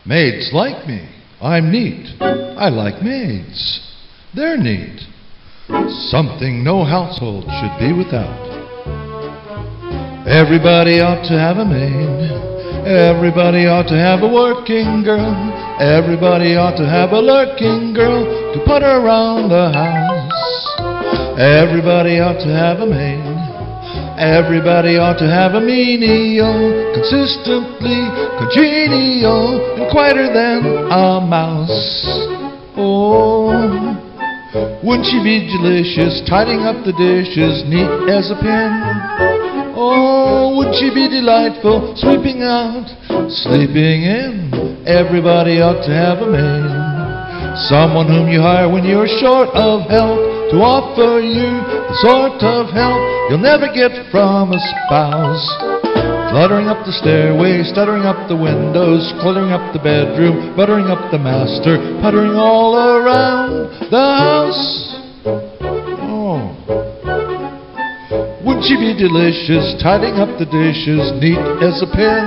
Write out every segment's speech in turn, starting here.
Maids like me. I'm neat. I like maids. They're neat. Something no household should be without. Everybody ought to have a maid. Everybody ought to have a working girl. Everybody ought to have a lurking girl to put around the house. Everybody ought to have a maid. Everybody ought to have a menial, consistently congenial, and quieter than a mouse. Oh, wouldn't she be delicious, tidying up the dishes, neat as a pin? Oh, wouldn't she be delightful, sweeping out, sleeping in? Everybody ought to have a maid. Someone whom you hire when you're short of help, to offer you the sort of help you'll never get from a spouse. Fluttering up the stairway, stuttering up the windows, cluttering up the bedroom, buttering up the master, puttering all around the house. Oh, wouldn't she be delicious, tidying up the dishes, neat as a pin?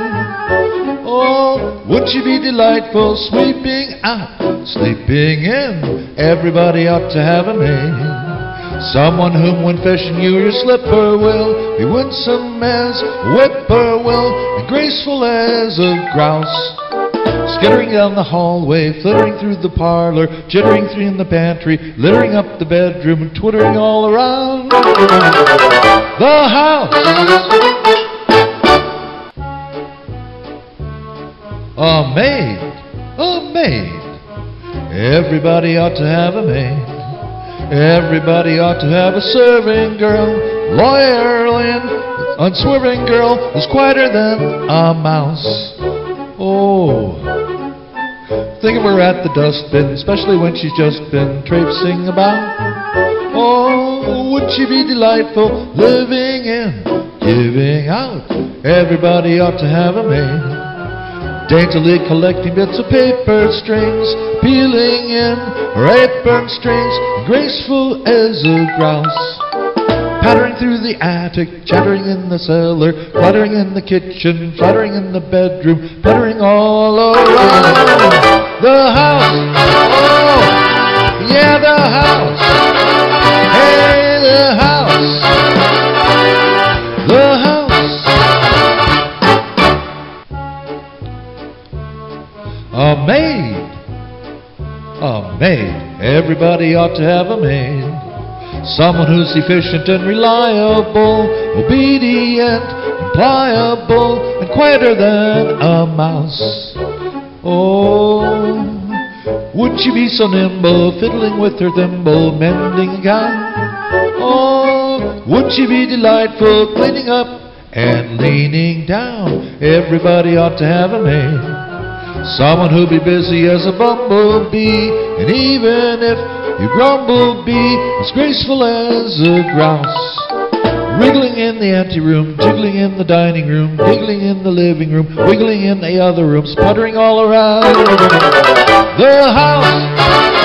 Oh, wouldn't she be delightful, sweeping out, sleeping in? Everybody ought to have a maid. Someone whom when fishing you your slipper will be winsome as a whippoorwill and graceful as a grouse. Skittering down the hallway, flittering through the parlor, jittering through in the pantry, littering up the bedroom and twittering all around the house. A maid, a maid. Everybody ought to have a maid. Everybody ought to have a serving girl, loyal and unswerving girl, who's quieter than a mouse. Oh, think of her at the dustbin, especially when she's just been traipsing about. Oh, would she be delightful, living in, giving out? Everybody ought to have a maid. Daintily collecting bits of paper strings, peeling in her apron strings, graceful as a grouse. Pattering through the attic, chattering in the cellar, fluttering in the kitchen, fluttering in the bedroom, puttering all around the house. Oh, yeah, the house. Hey, the house. The house. A maid, a maid. Everybody ought to have a maid. Someone who's efficient and reliable, obedient and pliable, and quieter than a mouse. Oh, would she be so nimble, fiddling with her thimble, mending a gown? Oh, would she be delightful, cleaning up and leaning down? Everybody ought to have a maid. Someone who'll be busy as a bumblebee, and even if you grumble, be as graceful as a grouse. Wriggling in the anteroom, jiggling in the dining room, giggling in the living room, wiggling in the other rooms, puttering all around the house.